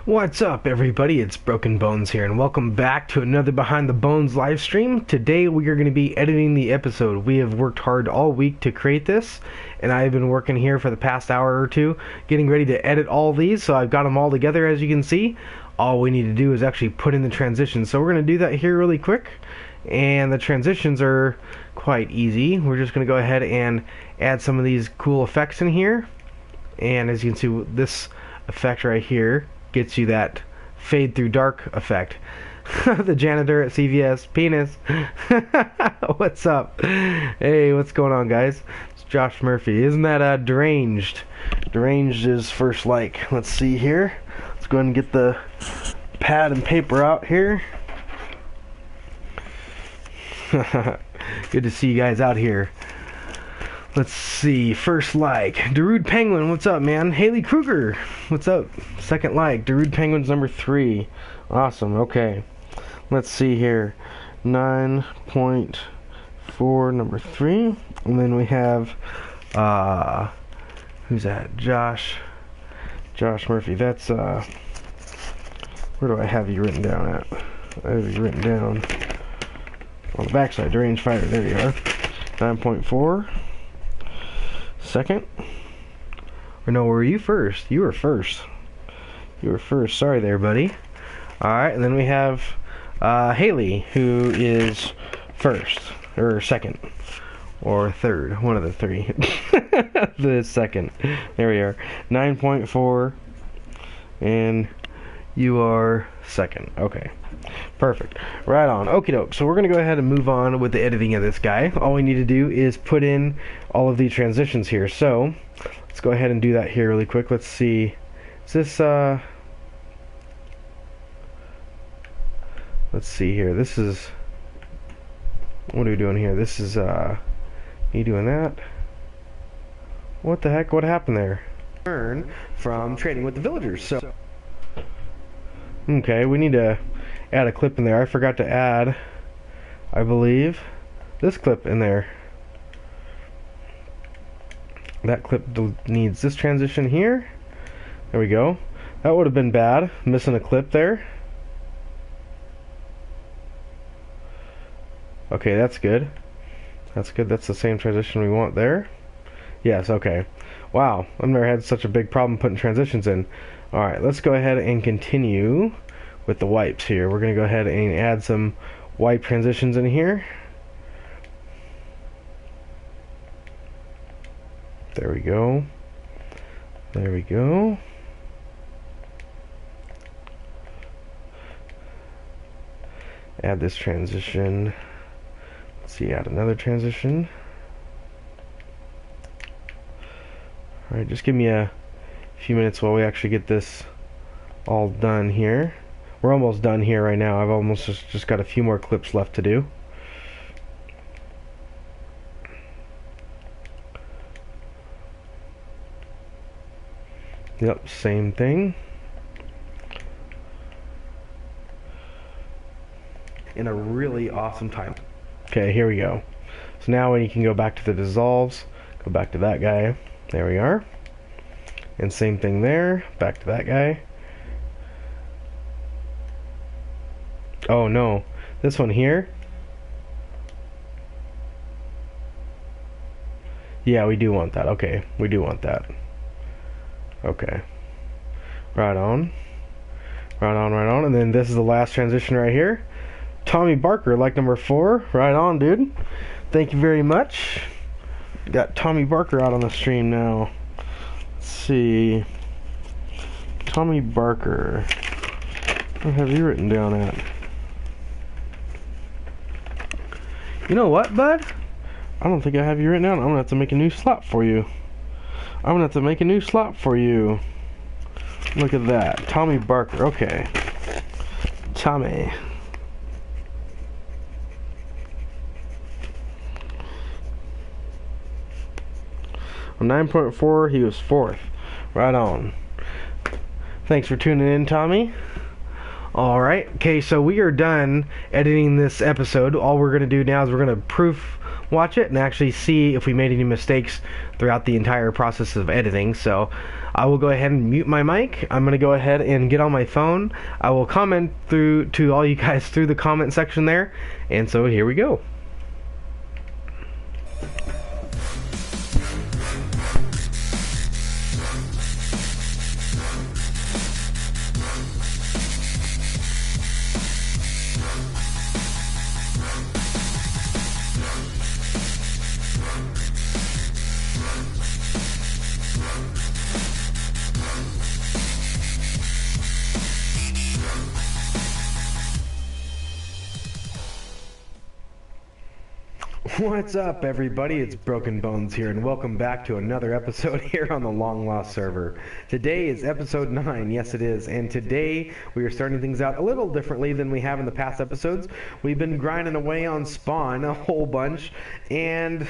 What's up, everybody? It's Broken Bones here, and welcome back to another Behind the Bones live stream. Today we are going to be editing the episode. We have worked hard all week to create this, and I've been working here for the past hour or two, getting ready to edit all these, so I've got them all together, as you can see. All we need to do is actually put in the transitions, so we're going to do that here really quick, and the transitions are quite easy. We're just going to go ahead and add some of these cool effects in here, and as you can see, this effect right here gets you that fade through dark effect. The janitor at CVS, penis. What's up? Hey, what's going on, guys? It's Josh Murphy. Isn't that deranged? Deranged is first like. Let's see here. Let's go ahead and get the pad and paper out here. Good to see you guys out here. Let's see, first like, Darude Penguin, what's up, man? Haley Kruger, what's up? Second like, Darude Penguin's number 3. Awesome, okay. Let's see here, 9.4, number 3. And then we have, who's that? Josh Murphy. That's, where do I have you written down at? I have you written down on the backside, Deranged Fighter, there you are. 9.4. Second, or no, were you first? You were first. You were first. Sorry there, buddy. Alright, and then we have Haley, who is first, or second, or third. One of the three. The second. There we are. 9.4, and you are second. Okay. Perfect. Right on. Okie doke. So we're going to go ahead and move on with the editing of this guy. All we need to do is put in all of the transitions here. So let's go ahead and do that here really quick. Let's see. Is this, let's see here. This is, what are we doing here? This is, me doing that? What the heck? What happened there? Learn from trading with the villagers. So, okay, we need to add a clip in there. I forgot to add, I believe, this clip in there. That clip needs this transition here. There we go. That would have been bad, missing a clip there. Okay, that's good. That's good. That's the same transition we want there. Yes, okay. Wow, I've never had such a big problem putting transitions in. Alright, let's go ahead and continue with the wipes here. We're going to go ahead and add some wipe transitions in here. There we go. There we go. Add this transition. Let's see, add another transition. Alright, just give me a few minutes while we actually get this all done here. We're almost done here right now. I've almost just got a few more clips left to do. Yep, same thing. In a really awesome time. Okay, here we go. So now when you can go back to the dissolves, go back to that guy. There we are. And same thing there. Back to that guy. Oh no, this one here. Yeah, we do want that. Okay, we do want that. Okay. Right on. Right on, right on. And then this is the last transition right here. Tommy Barker, like number 4. Right on, dude. Thank you very much. Got Tommy Barker out on the stream now. Let's see. Tommy Barker. What have you written down at? You know what, bud? I don't think I have you written down. I'm gonna have to make a new slot for you. I'm gonna have to make a new slot for you. Look at that. Tommy Barker. Okay. Tommy. On 9.4, he was 4th. Right on. Thanks for tuning in, Tommy. Alright, okay, so we are done editing this episode. All we're going to do now is we're going to proof watch it and actually see if we made any mistakes throughout the entire process of editing. So I will go ahead and mute my mic. I'm going to go ahead and get on my phone. I will comment through to all you guys through the comment section there. And so here we go. What's up, everybody? It's Broken Bones here, and welcome back to another episode here on the Long Lost server. Today is episode 9, yes it is, and today we are starting things out a little differently than we have in the past episodes. We've been grinding away on spawn a whole bunch, and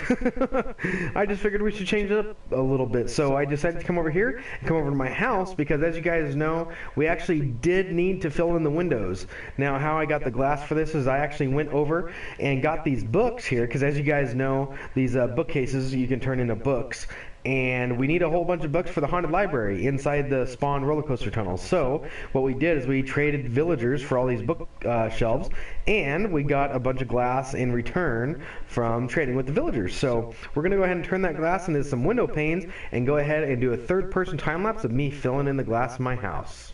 I just figured we should change it up a little bit. So I decided to come over here and come over to my house, because as you guys know, we actually did need to fill in the windows. Now, how I got the glass for this is I actually went over and got these books here, because as you guys know, these bookcases you can turn into books, and we need a whole bunch of books for the haunted library inside the spawn roller coaster tunnel. So what we did is we traded villagers for all these book shelves, and we got a bunch of glass in return from trading with the villagers. So we're going to go ahead and turn that glass into some window panes and go ahead and do a third-person time-lapse of me filling in the glass of my house.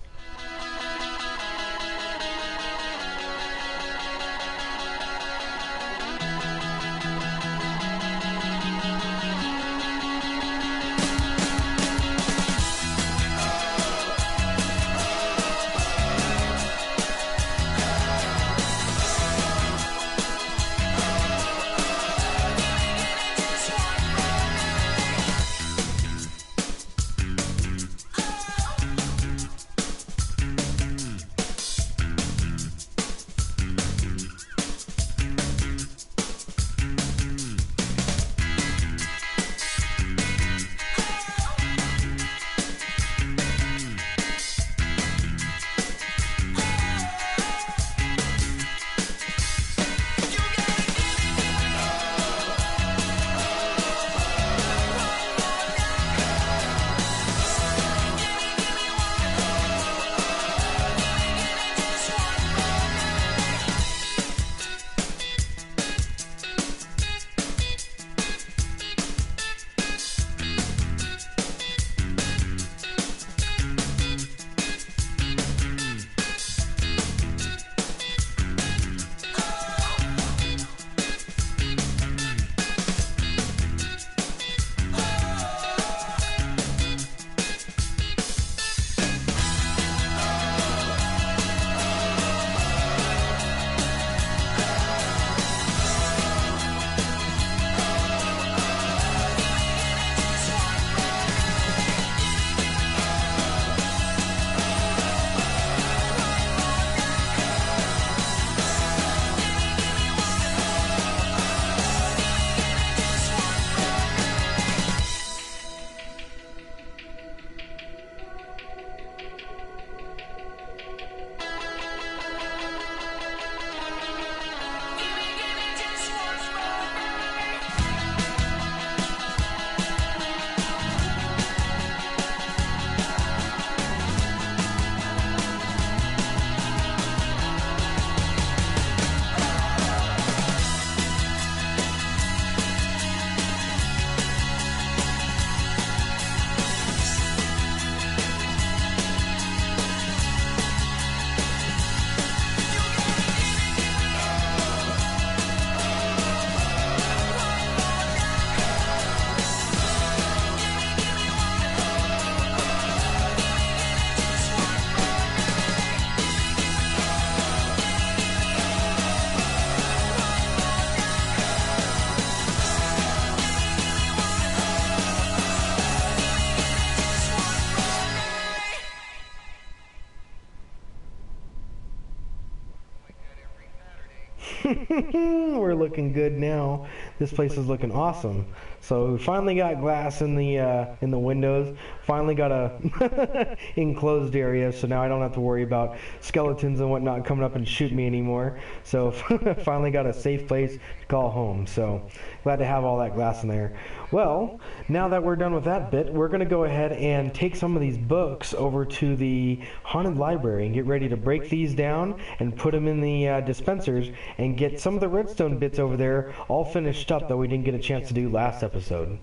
We're looking good now. this place is looking awesome. So we finally got glass in the windows. Finally got a enclosed area, so now I don't have to worry about skeletons and whatnot coming up and shoot me anymore. So finally got a safe place to call home. So glad to have all that glass in there. Well, now that we're done with that bit, we're going to go ahead and take some of these books over to the haunted library and get ready to break these down and put them in the dispensers and get some of the redstone bits over there all finished up that we didn't get a chance to do last episode.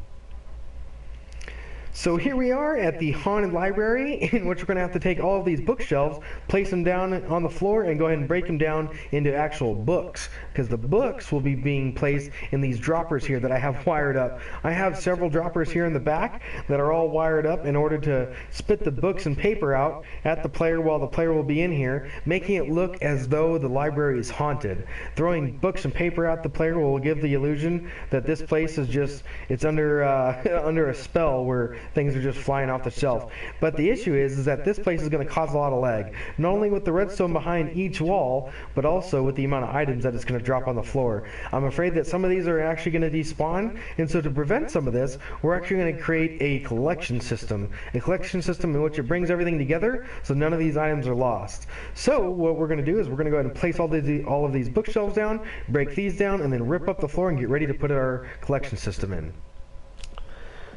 So here we are at the haunted library, in which we're going to have to take all of these bookshelves, place them down on the floor, and go ahead and break them down into actual books, because the books will be being placed in these droppers here that I have wired up. I have several droppers here in the back that are all wired up in order to spit the books and paper out at the player while the player will be in here, making it look as though the library is haunted. Throwing books and paper at the player will give the illusion that this place is just, it's under under a spell where things are just flying off the shelf. But the issue is that this place is going to cause a lot of lag, not only with the redstone behind each wall, but also with the amount of items that it's going to drop on the floor. I'm afraid that some of these are actually going to despawn, and so to prevent some of this, we're actually going to create a collection system in which it brings everything together so none of these items are lost. So what we're going to do is we're going to go ahead and place all of these bookshelves down, break these down, and then rip up the floor and get ready to put our collection system in.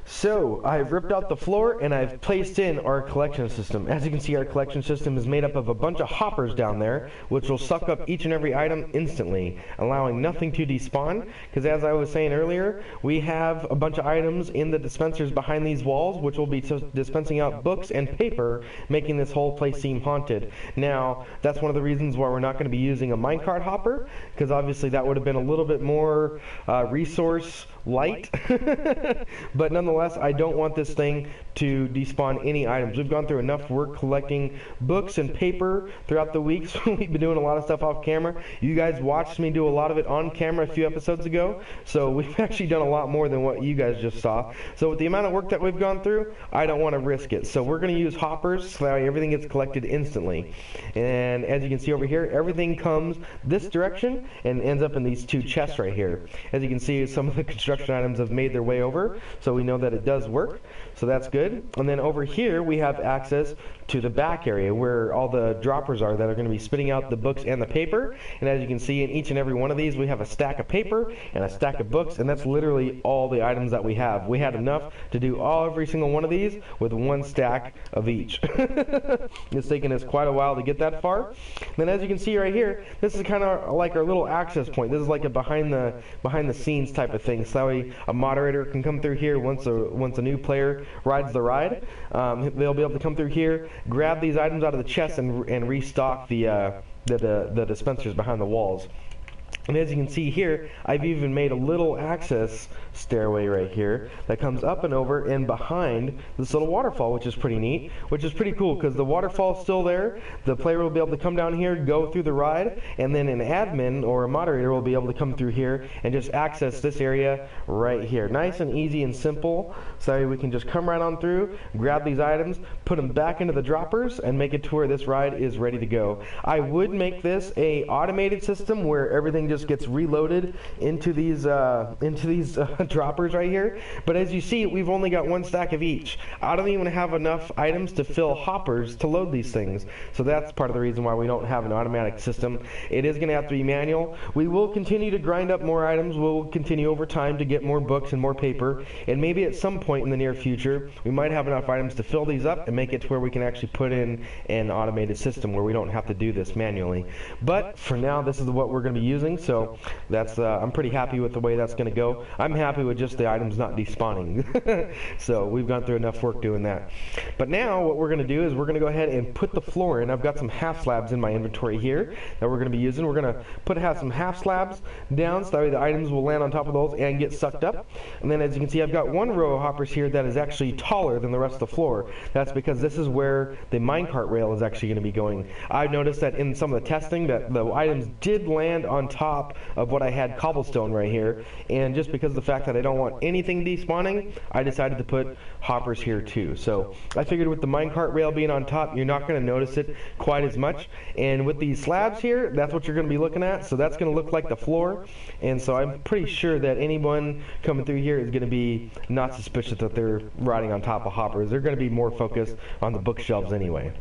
So, I've ripped out the floor and I've placed in our collection system. As you can see, our collection system is made up of a bunch of hoppers down there, which will suck up each and every item instantly, allowing nothing to despawn. Because as I was saying earlier, we have a bunch of items in the dispensers behind these walls, which will be dispensing out books and paper, making this whole place seem haunted. Now, that's one of the reasons why we're not going to be using a minecart hopper, because obviously that would have been a little bit more resource light. But nonetheless, I don't want this thing to despawn any items. We've gone through enough work collecting books and paper throughout the weeks. We've been doing a lot of stuff off camera. You guys watched me do a lot of it on camera a few episodes ago, so we've actually done a lot more than what you guys just saw. So with the amount of work that we've gone through, I don't want to risk it. So we're going to use hoppers so that way everything gets collected instantly. And as you can see over here, everything comes this direction and ends up in these two chests right here. As you can see, some of the construction items have made their way over, so we know that it does work, so that's good. And then over here we have access to the back area where all the droppers are that are going to be spitting out the books and the paper. And as you can see, in each and every one of these we have a stack of paper and a stack of books, and that's literally all the items that we have. We had enough to do every single one of these with one stack of each. It's taken us quite a while to get that far. Then as you can see right here, this is kind of like our little access point. This is like a behind the scenes type of thing, so that way a moderator can come through here once a new player rides the ride. They'll be able to come through here, grab these items out of the chest, and restock the dispensers behind the walls. And as you can see here, I've even made a little access stairway right here that comes up and over and behind this little waterfall, which is pretty neat, which is pretty cool because the waterfall's still there. The player will be able to come down here, go through the ride, and then an admin or a moderator will be able to come through here and just access this area right here. Nice and easy and simple, so we can just come right on through, grab these items, put them back into the droppers, and make it to where this ride is ready to go. I would make this a automated system where everything just gets reloaded into these droppers right here, but as you see, we've only got one stack of each. I don't even have enough items to fill hoppers to load these things, so that's part of the reason why we don't have an automatic system. It is going to have to be manual. We will continue to grind up more items. We'll continue over time to get more books and more paper, and maybe at some point in the near future we might have enough items to fill these up and make it to where we can actually put in an automated system where we don't have to do this manually. But for now, this is what we're going to be using, so that's I'm pretty happy with the way that's going to go. I'm happy with just the items not despawning. So we've gone through enough work doing that. But now what we're going to do is we're going to go ahead and put the floor in. I've got some half slabs in my inventory here that we're going to be using. We're going to have some half slabs down so that way the items will land on top of those and get sucked up. And then as you can see, I've got one row of hoppers here that is actually taller than the rest of the floor. That's because this is where the minecart rail is actually going to be going. I've noticed that in some of the testing that the items did land on top top of what I had cobblestone right here, and just because of the fact that I don't want anything despawning, I decided to put hoppers here too. So I figured with the minecart rail being on top, you're not going to notice it quite as much, and with these slabs here, that's what you're going to be looking at, so that's going to look like the floor, and so I'm pretty sure that anyone coming through here is going to be not suspicious that they're riding on top of hoppers. They're going to be more focused on the bookshelves anyway.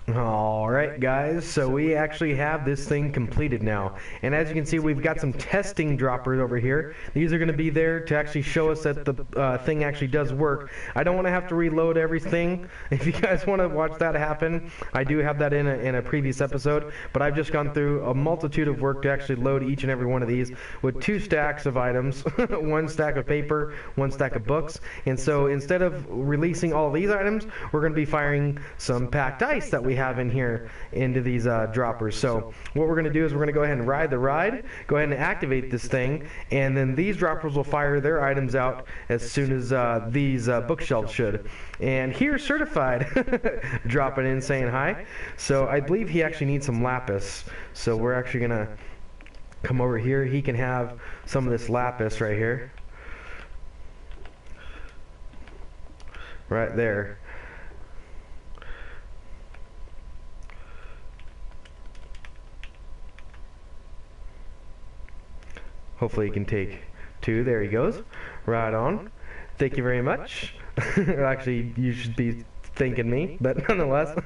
Alright guys, so we actually have this thing completed now, and as you can see we've got some testing droppers over here. These are going to be there to actually show us that the thing actually does work. I don't want to have to reload everything. If you guys want to watch that happen, I do have that in a previous episode, but I've just gone through a multitude of work to actually load each and every one of these with 2 stacks of items, 1 stack of paper, 1 stack of books, and so instead of releasing all of these items, we're going to be firing some packed ice that we have in here into these droppers. So what we're going to do is we're going to go ahead and ride the ride, go ahead and activate this thing, and then these droppers will fire their items out as soon as these bookshelves should. And here's Certified dropping in saying hi. So I believe he actually needs some lapis, so we're actually going to come over here. He can have some of this lapis right here, right there. Hopefully he can take 2. There he goes. Right on. Thank you very much. Actually, you should be thanking me, but nonetheless.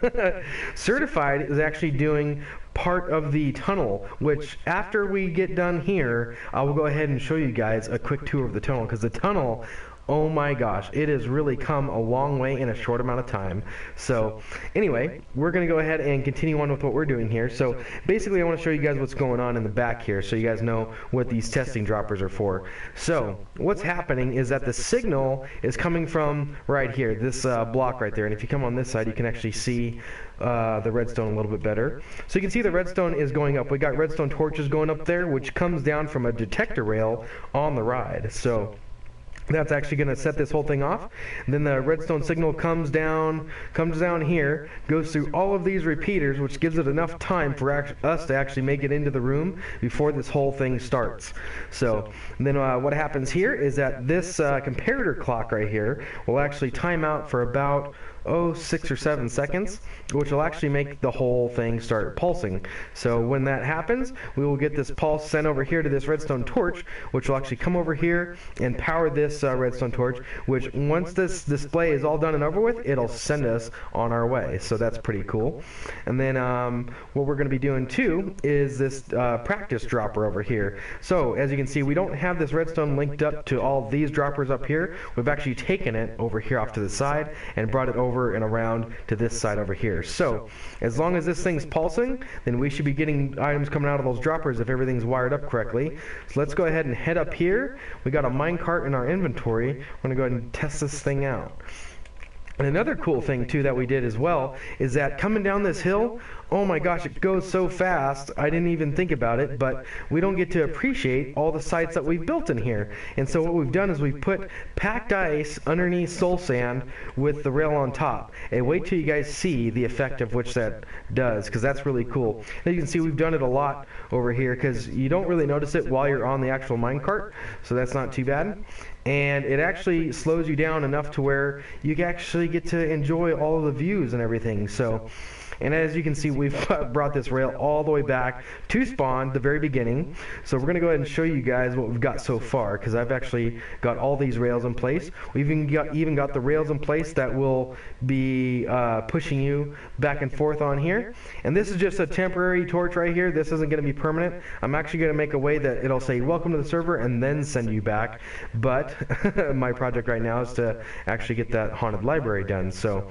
Certified is actually doing part of the tunnel, which after we get done here, I will go ahead and show you guys a quick tour of the tunnel, because the tunnel, oh my gosh, it has really come a long way in a short amount of time. So anyway, we're going to go ahead and continue on with what we're doing here. So basically I want to show you guys what's going on in the back here so you guys know what these testing droppers are for. So what's happening is that the signal is coming from right here, this block right there, and if you come on this side you can actually see the redstone a little bit better. So you can see the redstone is going up. We got redstone torches going up there, which comes down from a detector rail on the ride. So that's actually going to set this whole thing off. And then the redstone signal comes down here, goes through all of these repeaters, which gives it enough time for us to actually make it into the room before this whole thing starts. So then what happens here is that this comparator clock right here will actually time out for about 6 or 7 seconds, which will actually make the whole thing start pulsing. So when that happens, we will get this pulse sent over here to this redstone torch, which will actually come over here and power this redstone torch, which once this display is all done and over with, it'll send us on our way. So that's pretty cool. And then what we're going to be doing too is this practice dropper over here. So as you can see, we don't have this redstone linked up to all these droppers up here. We've actually taken it over here off to the side and brought it over and around to this side over here. So as long as this thing's pulsing, then we should be getting items coming out of those droppers if everything's wired up correctly. So let's go ahead and head up here. We got a minecart in our inventory. We're going to go ahead and test this thing out. And another cool thing too that we did as well is that coming down this hill, oh my gosh, it goes so fast. I didn't even think about it, but we don't get to appreciate all the sites that we've built in here. And so what we've done is we've put packed ice underneath soul sand with the rail on top. And wait till you guys see the effect of which that does, because that's really cool. As you can see, we've done it a lot over here because you don't really notice it while you're on the actual minecart, so that's not too bad. And it actually slows you down enough to where you actually get to enjoy all of the views and everything. So, and as you can see, we've brought this rail all the way back to spawn, the very beginning. So we're going to go ahead and show you guys what we've got so far, because I've actually got all these rails in place. We've even got the rails in place that will be pushing you back and forth on here. And this is just a temporary torch right here. This isn't going to be permanent. I'm actually going to make a way that it'll say welcome to the server and then send you back. But my project right now is to actually get that haunted library done. So,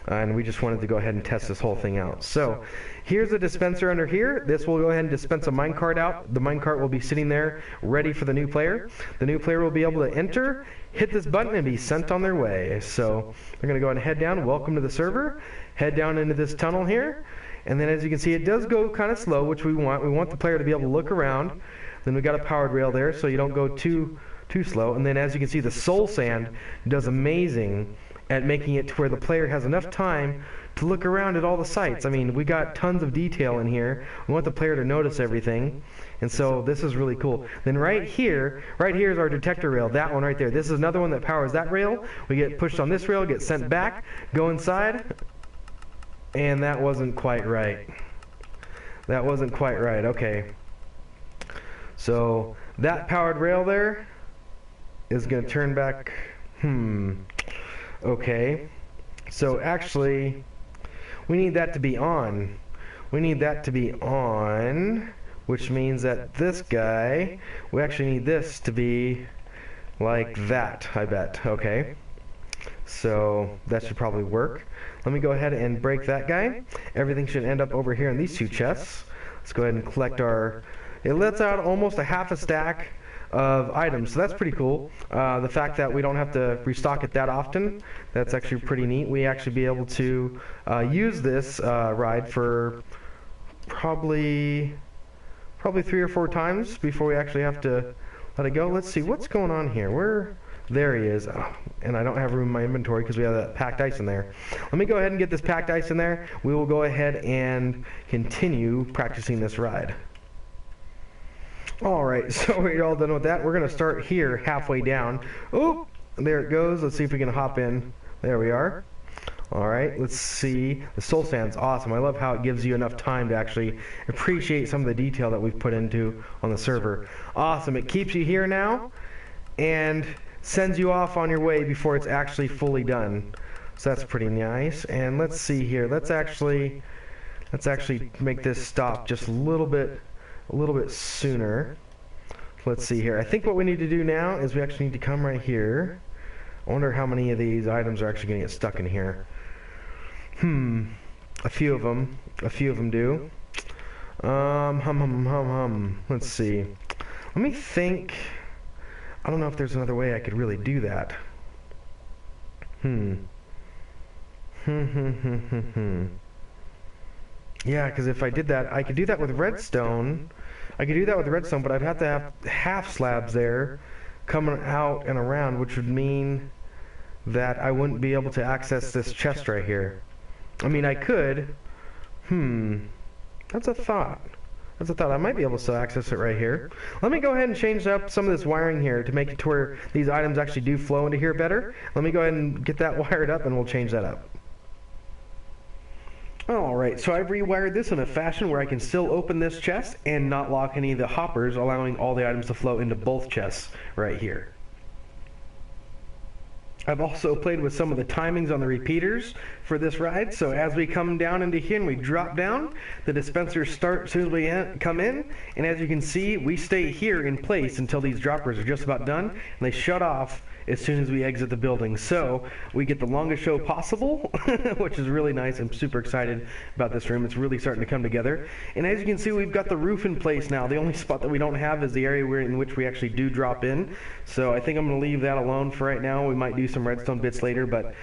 and we just wanted to go ahead and test this whole thing out. So here's a dispenser under here. This will go ahead and dispense a minecart out. The minecart will be sitting there ready for the new player. The new player will be able to enter, hit this button, and be sent on their way. So we're going to go ahead and head down. Welcome to the server. Head down into this tunnel here. And then as you can see, it does go kind of slow, which we want. We want the player to be able to look around. Then we got a powered rail there, so you don't go too slow. And then as you can see, the soul sand does amazing at making it to where the player has enough time to look around at all the sights. I mean, we got tons of detail in here. We want the player to notice everything. And so this is really cool. Then right here is our detector rail, that one right there. This is another one that powers that rail. We get pushed on this rail, get sent back, go inside, and that wasn't quite right. That wasn't quite right, okay. So that powered rail there is going to turn back, okay. So actually, we need that to be on. We need that to be on, which means that this guy, we actually need this to be like that, I bet, okay. So that should probably work. Let me go ahead and break that guy. Everything should end up over here in these two chests. Let's go ahead and collect our, it lets out almost a half a stack of items, so that's pretty cool. The fact that we don't have to restock it that often, that's actually pretty neat. We actually be able to use this ride for probably 3 or 4 times before we actually have to let it go. Let's see, what's going on here? There he is. Oh, and I don't have room in my inventory because we have that packed ice in there. Let me go ahead and get this packed ice in there. We will go ahead and continue practicing this ride. Alright, so we're all done with that. We're going to start here halfway down. Oh, there it goes. Let's see if we can hop in. There we are. Alright, let's see. The soul sand's awesome. I love how it gives you enough time to actually appreciate some of the detail that we've put into on the server. Awesome. It keeps you here now and sends you off on your way before it's actually fully done. So that's pretty nice. And let's see here. Let's actually make this stop just a little bit sooner. Let's see here. I think what we need to do now is we actually need to come right here. I wonder how many of these items are actually going to get stuck in here. A few of them do. Let's see. Let me think. I don't know if there's another way I could really do that. Yeah, because if I did that, I could do that with redstone. But I'd have to have half slabs there coming out and around, which would mean that I wouldn't be able to access this chest right here. I mean, I could. That's a thought. I might be able to still access it right here. Let me go ahead and change up some of this wiring here to make it to where these items actually do flow into here better. Let me go ahead and get that wired up and we'll change that up. Alright, so I've rewired this in a fashion where I can still open this chest and not lock any of the hoppers, allowing all the items to flow into both chests right here. I've also played with some of the timings on the repeaters for this ride, so as we come down into here and we drop down, the dispensers start as soon as we come in, and as you can see, we stay here in place until these droppers are just about done, and they shut off as soon as we exit the building. So we get the longest show possible, which is really nice. I'm super excited about this room. It's really starting to come together. And as you can see, we've got the roof in place now. The only spot that we don't have is the area in which we actually do drop in. So I think I'm going to leave that alone for right now. We might do some redstone bits later, but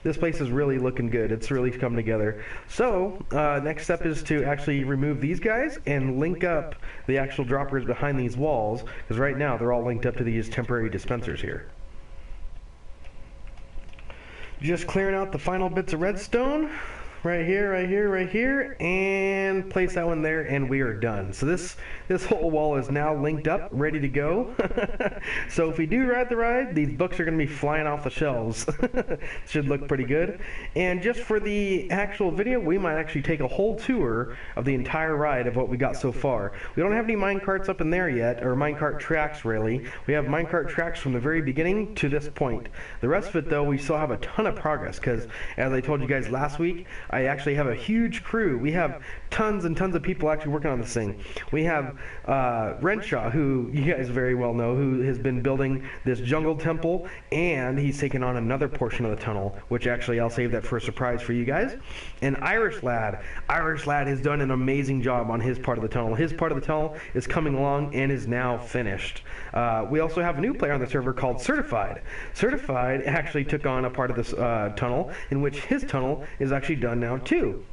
this place is really looking good. It's really come together. So next step is to actually remove these guys and link up the actual droppers behind these walls, because right now they're all linked up to these temporary dispensers here. Just clearing out the final bits of redstone. Right here, and place that one there, and we are done. So this whole wall is now linked up, ready to go. So if we do ride the ride, these books are going to be flying off the shelves. Should look pretty good. And just for the actual video, we might actually take a whole tour of the entire ride of what we got so far. We don't have any minecarts up in there yet, or minecart tracks really. We have minecart tracks from the very beginning to this point. The rest of it though, we still have a ton of progress, because as I told you guys last week, I actually have a huge crew. We have tons and tons of people actually working on this thing. We have Renshaw, who you guys very well know, who has been building this jungle temple, and he's taken on another portion of the tunnel, which actually I'll save that for a surprise for you guys. And Irish Lad has done an amazing job on his part of the tunnel. His part of the tunnel is coming along and is now finished. We also have a new player on the server called Certified. Certified actually took on a part of this tunnel, in which his tunnel is actually done now too.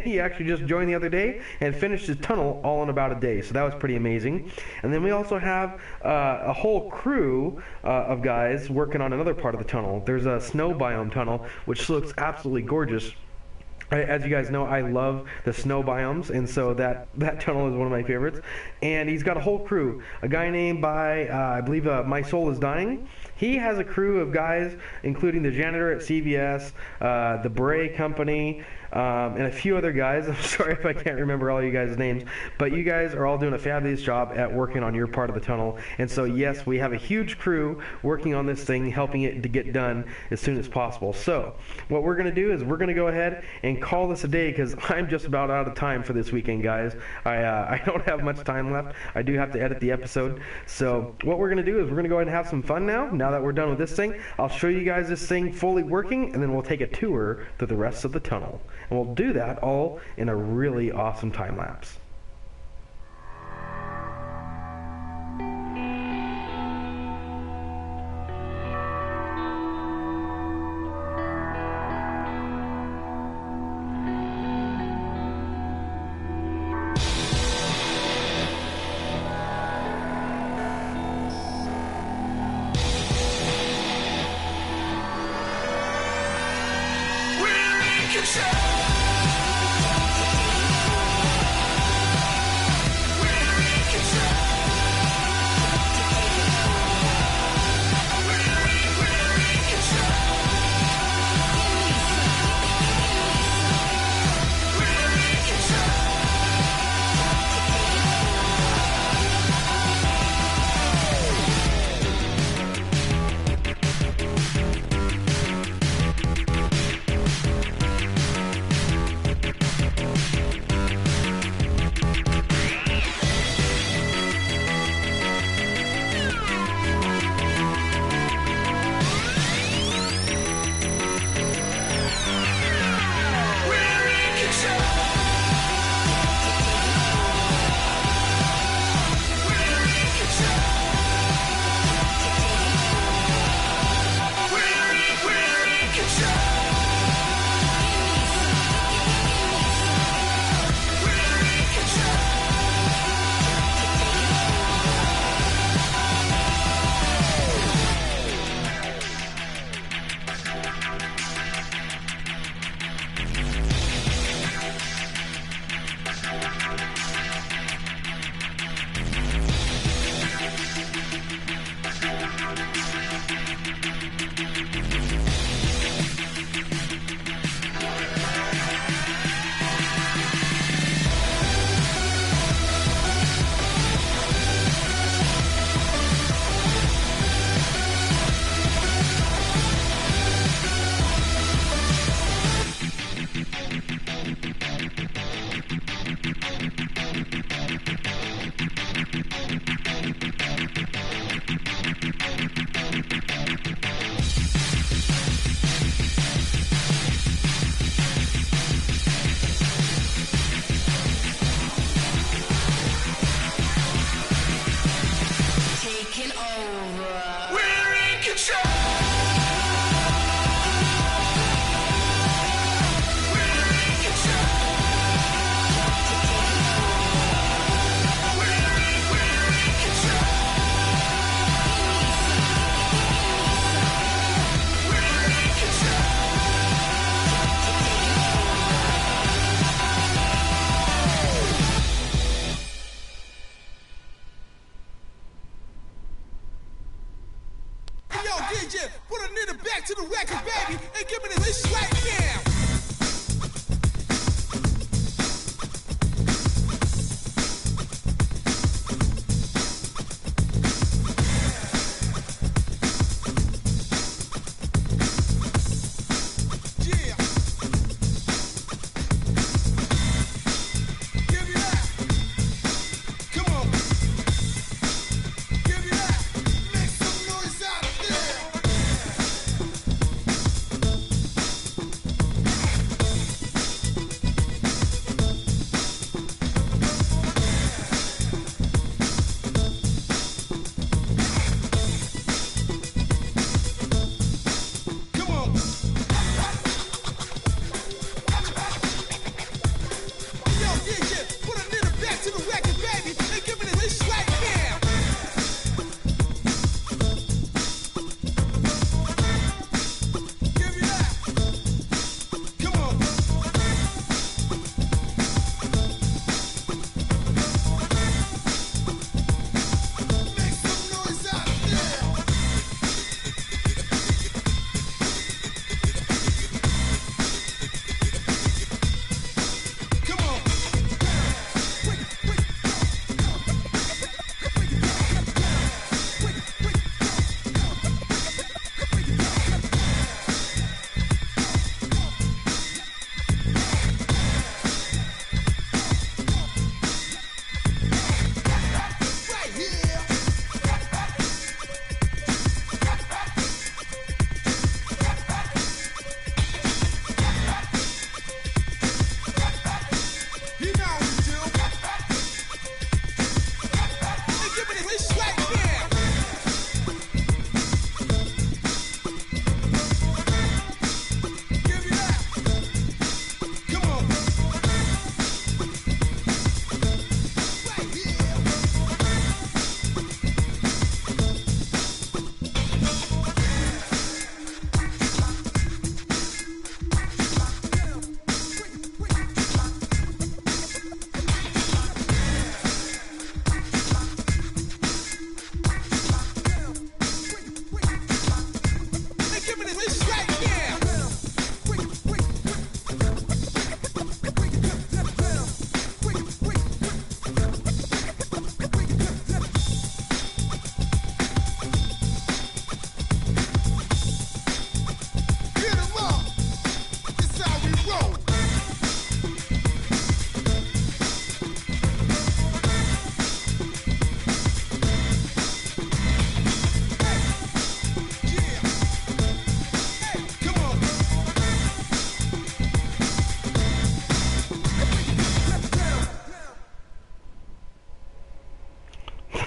He actually just joined the other day and finished his tunnel all in about a day, so that was pretty amazing. And then we also have a whole crew of guys working on another part of the tunnel. There's a snow biome tunnel, which looks absolutely gorgeous. As you guys know, I love the snow biomes, and so that tunnel is one of my favorites. And he's got a whole crew. A guy named by, I believe, My Soul is Dying. He has a crew of guys, including the janitor at CVS, the Bray Company, and a few other guys. I'm sorry if I can't remember all you guys' names, but you guys are all doing a fabulous job at working on your part of the tunnel. And so, yes, we have a huge crew working on this thing, helping it to get done as soon as possible. So, what we're going to do is we're going to go ahead and call this a day because I'm just about out of time for this weekend, guys. I don't have much time left. I do have to edit the episode. So, what we're going to do is we're going to go ahead and have some fun now that we're done with this thing. I'll show you guys this thing fully working, and then we'll take a tour through the rest of the tunnel. And we'll do that all in a really awesome time lapse.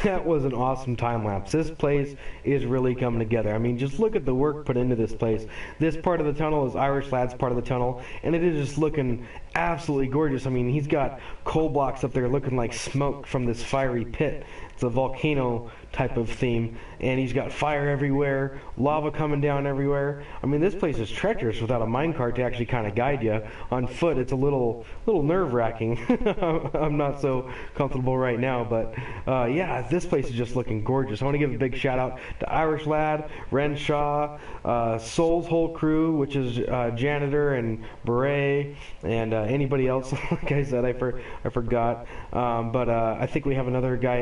that was an awesome time lapse. This place is really coming together. I mean, just look at the work put into this place. This part of the tunnel is Irish Lad's part of the tunnel, and it is just looking absolutely gorgeous. I mean, he's got coal blocks up there looking like smoke from this fiery pit. It's a volcano type of theme, and he's got fire everywhere, lava coming down everywhere. I mean, this place is treacherous without a minecart to actually kind of guide you. On foot, it's a little nerve-wracking. I'm not so comfortable right now, but yeah, this place is just looking gorgeous. I want to give a big shout out to Irish Lad, Renshaw, Soul's whole crew, which is Janitor and Beret, and anybody else. Like I said, I forgot. But I think we have another guy,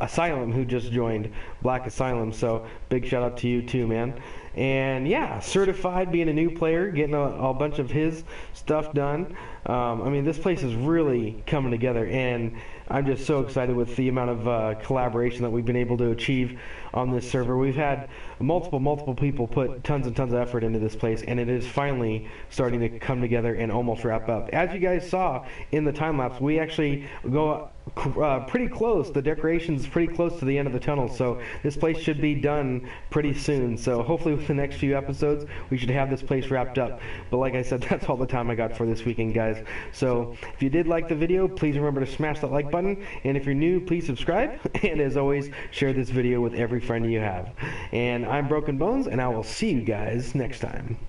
Asylum, who just joined, Black Asylum. So big shout out to you too, man. And yeah, Certified being a new player, getting a bunch of his stuff done. I mean, this place is really coming together, and I'm just so excited with the amount of collaboration that we've been able to achieve on this server. We've had multiple people put tons and tons of effort into this place, and it is finally starting to come together and almost wrap up. As you guys saw in the time lapse, we actually go pretty close. The decoration's pretty close to the end of the tunnel, so this place should be done pretty soon. So hopefully with the next few episodes, we should have this place wrapped up. But like I said, that's all the time I got for this weekend, guys. So if you did like the video, please remember to smash that like button, and if you're new, please subscribe, and as always, share this video with every friend you have. And I'm Broken Bones, and I will see you guys next time.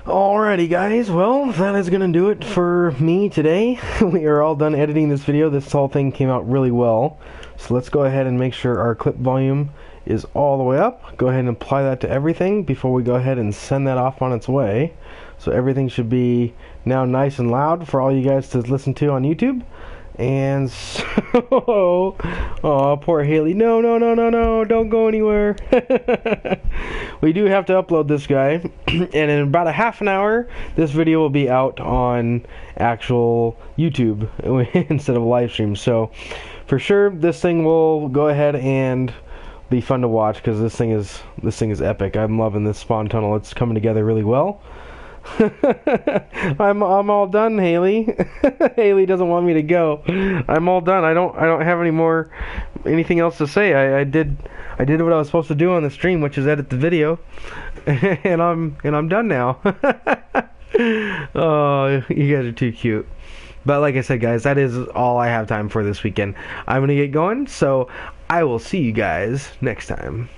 Alrighty guys, well, that is going to do it for me today. We are all done editing this video. This whole thing came out really well. So let's go ahead and make sure our clip volume is all the way up. Go ahead and apply that to everything before we go ahead and send that off on its way. So everything should be now nice and loud for all you guys to listen to on YouTube. And so, oh, poor Haley. No, don't go anywhere. We do have to upload this guy, and in about a half an hour, this video will be out on actual YouTube instead of live stream. So, for sure, this thing will go ahead and be fun to watch because this thing is epic. I'm loving this spawn tunnel. It's coming together really well. I'm all done, Haley. Haley doesn't want me to go. I'm all done. I don't have anything else to say. I did what I was supposed to do on the stream, which is edit the video, and I'm done now. Oh, you guys are too cute. But like I said, guys, that is all I have time for this weekend. I'm gonna get going, so I will see you guys next time.